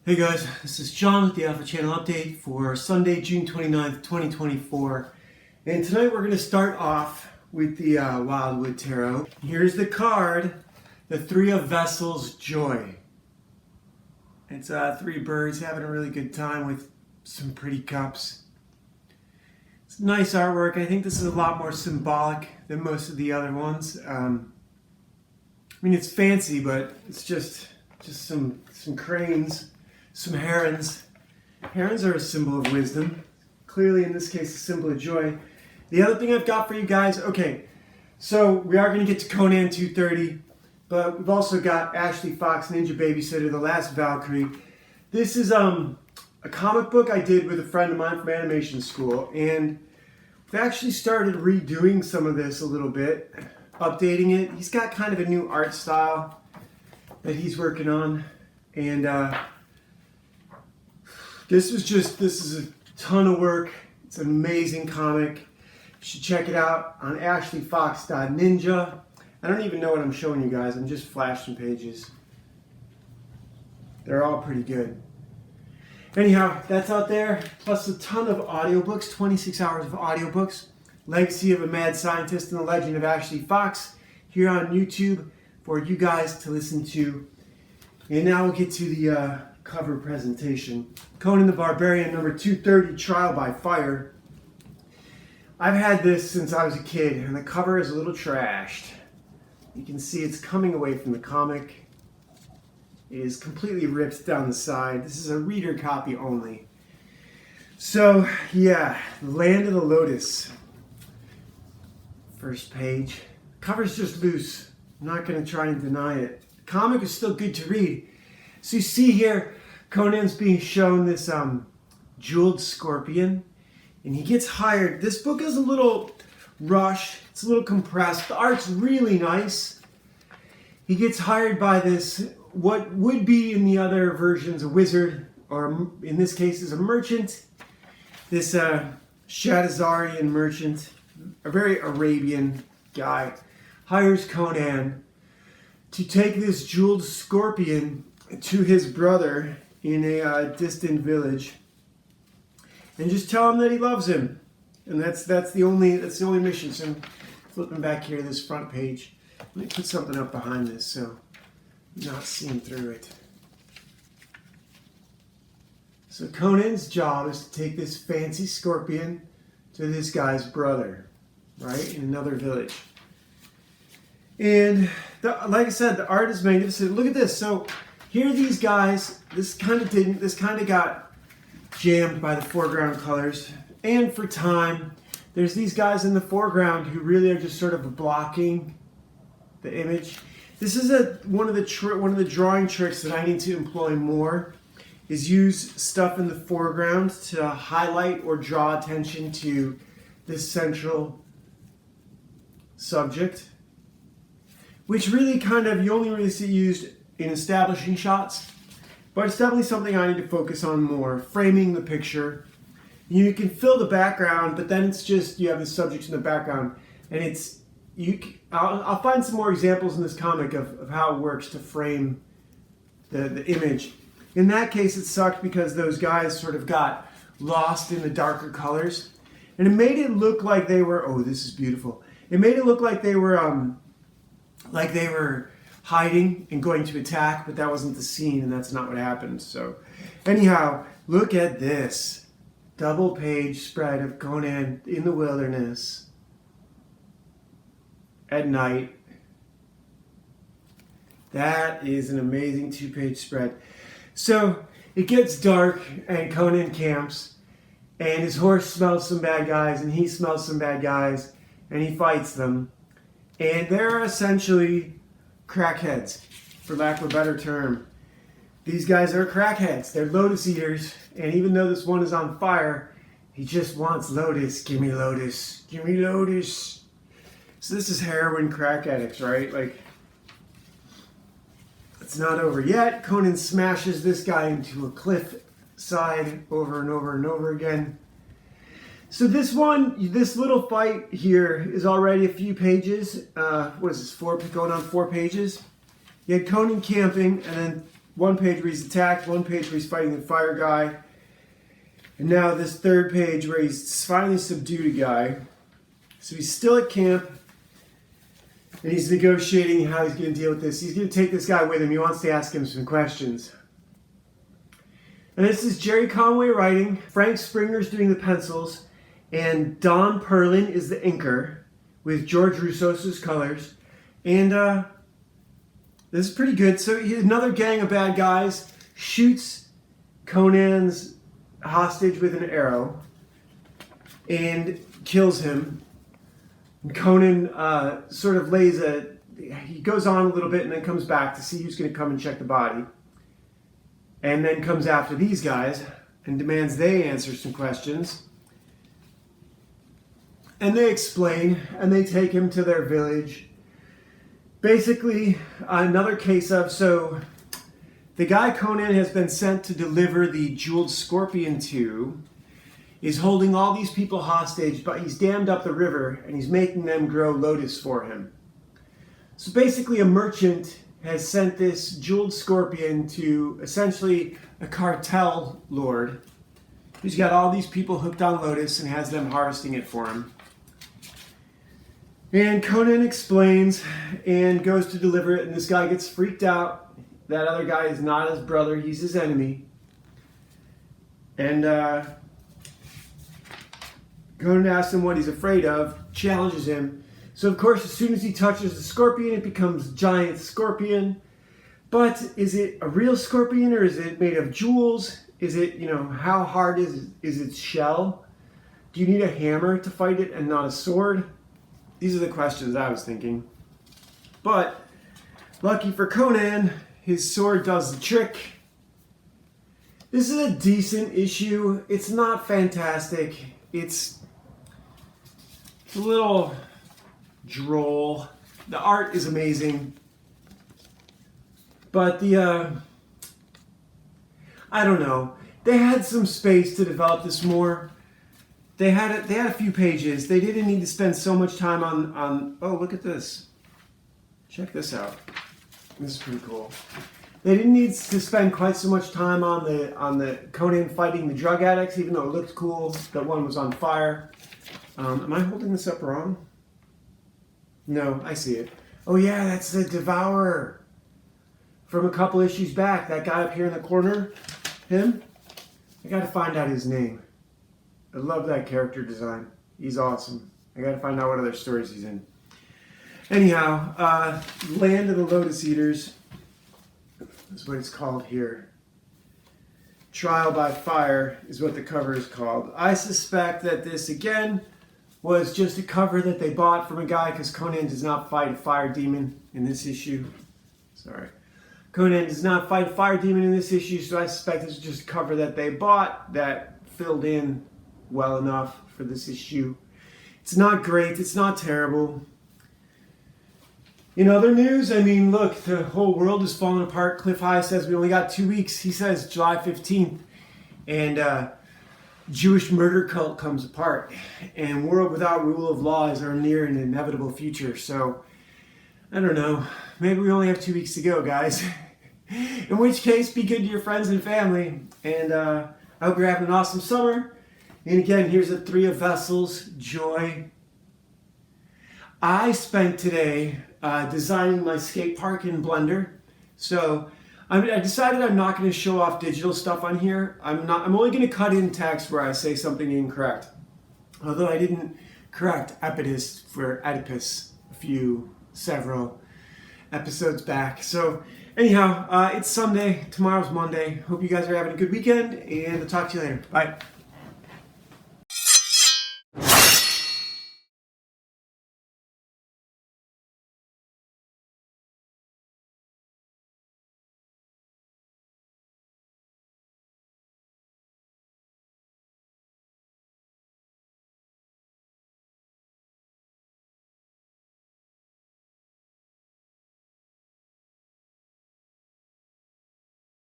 Hey guys, this is John with the Alpha Channel update for Sunday, June 29th, 2024. And tonight we're going to start off with the Wildwood Tarot. Here's the card, the Three of Vessels Joy. It's three birds having a really good time with some pretty cups. It's nice artwork. I think this is a lot more symbolic than most of the other ones. I mean, it's fancy, but it's just some cranes. Some herons. Herons are a symbol of wisdom. Clearly, in this case, a symbol of joy. The other thing I've got for you guys, okay, so we are going to get to Conan 230, but we've also got Ashley Fox, Ninja Babysitter, The Last Valkyrie. This is a comic book I did with a friend of mine from animation school, and we've actually started redoing some of this a little bit, updating it. He's got kind of a new art style that he's working on, and this is a ton of work. It's an amazing comic. You should check it out on ashleyfox.ninja. I don't even know what I'm showing you guys. I'm just flashing pages. They're all pretty good. Anyhow, that's out there. Plus a ton of audiobooks, 26 hours of audiobooks. Legacy of a Mad Scientist and the Legend of Ashley Fox here on YouTube for you guys to listen to. And now we'll get to the cover presentation. Conan the Barbarian, number 230, Trial by Fire. I've had this since I was a kid, and the cover is a little trashed. You can see it's coming away from the comic. It is completely ripped down the side. This is a reader copy only. So, yeah, Land of the Lotus. First page. Cover's just loose. I'm not going to try and deny it. The comic is still good to read. So you see here, Conan's being shown this jeweled scorpion, and he gets hired. This book is a little rushed. It's a little compressed. The art's really nice. He gets hired by this, what would be in the other versions a wizard, or in this case is a merchant. This Shadazarian merchant, a very Arabian guy, hires Conan to take this jeweled scorpion to his brother in a distant village, and just tell him that he loves him, and that's the only mission. So I'm flipping back here to this front page. Let me put something up behind this so you're not seeing through it. So Conan's job is to take this fancy scorpion to this guy's brother, right, in another village. And like I said, the art is magnificent. Look at this. So here are these guys. This kind of got jammed by the foreground colors. And for time, there's these guys in the foreground who really are just sort of blocking the image. This is one of the drawing tricks that I need to employ more, is use stuff in the foreground to highlight or draw attention to this central subject, which really kind of, you only really see used in establishing shots, but it's definitely something I need to focus on more. Framing the picture. You can fill the background, but then it's just, you have the subjects in the background, and I'll find some more examples in this comic of how it works to frame the image. In that case, it sucked because those guys sort of got lost in the darker colors, and it made it look like they were, oh, this is beautiful. It made it look like they were hiding and going to attack, but that wasn't the scene, and that's not what happened. So anyhow, look at this double page spread of Conan in the wilderness at night. That is an amazing 2-page spread. So it gets dark, and Conan camps, and his horse smells some bad guys, and he smells some bad guys, and he fights them. And they're essentially crackheads, for lack of a better term. These guys are crackheads. They're lotus eaters, and even though this one is on fire, he just wants lotus. Give me lotus. Give me lotus. So this is heroin crack addicts, right? Like, it's not over yet. Conan smashes this guy into a cliff side over and over and over again. So this little fight here is already a few pages. What is this, going on 4 pages? You had Conan camping, and then one page where he's attacked, one page where he's fighting the fire guy, and now this third page where he's finally subdued a guy. So he's still at camp, and he's negotiating how he's going to deal with this. He's going to take this guy with him. He wants to ask him some questions. And this is Jerry Conway writing, Frank Springer's doing the pencils, and Don Perlin is the inker, with George Roussos' colors. And this is pretty good. So another gang of bad guys shoots Conan's hostage with an arrow and kills him. And Conan sort of he goes on a little bit and then comes back to see who's going to come and check the body. And then comes after these guys and demands they answer some questions. And they explain, and they take him to their village. Basically, another case of, so the guy Conan has been sent to deliver the jeweled scorpion to is holding all these people hostage, but he's dammed up the river and he's making them grow lotus for him. So basically a merchant has sent this jeweled scorpion to essentially a cartel lord who's got all these people hooked on lotus and has them harvesting it for him. And Conan explains and goes to deliver it, and this guy gets freaked out. That other guy is not his brother, he's his enemy. And Conan asks him what he's afraid of, challenges him. So of course, as soon as he touches the scorpion, it becomes a giant scorpion. But is it a real scorpion, or is it made of jewels? Is it, how hard is its shell? Do you need a hammer to fight it and not a sword? These are the questions I was thinking. But lucky for Conan, his sword does the trick. This is a decent issue. It's not fantastic. It's a little droll. The art is amazing. But I don't know. They had some space to develop this more. They had a few pages. They didn't need to spend so much time on oh, look at this. Check this out. This is pretty cool. They didn't need to spend quite so much time on the Conan fighting the drug addicts, even though it looked cool. That one was on fire. Am I holding this up wrong? No, I see it. Oh yeah, that's the Devourer from a couple issues back. That guy up here in the corner, him. I gotta find out his name. I love that character design. He's awesome. I gotta find out what other stories he's in. Anyhow, Land of the Lotus Eaters is what it's called here. Trial by Fire is what the cover is called. I suspect that this, again, was just a cover that they bought from a guy, because Conan does not fight a fire demon in this issue. Sorry. Conan does not fight a fire demon in this issue, so I suspect this is just a cover that they bought that filled in well enough for this issue. It's not great. It's not terrible. In other news, I mean, look, the whole world is falling apart. Cliff High says we only got 2 weeks. He says July 15th. And Jewish murder cult comes apart. And world without rule of law is our near and inevitable future. So, I don't know. Maybe we only have 2 weeks to go, guys. In which case, be good to your friends and family. And I hope you're having an awesome summer. And again, here's a 3 of Vessels, Joy. I spent today designing my skate park in Blender. So I decided I'm not going to show off digital stuff on here. I'm only going to cut in text where I say something incorrect. Although I didn't correct Oedipus for Oedipus several episodes back. So anyhow, it's Sunday. Tomorrow's Monday. Hope you guys are having a good weekend, and I'll talk to you later. Bye.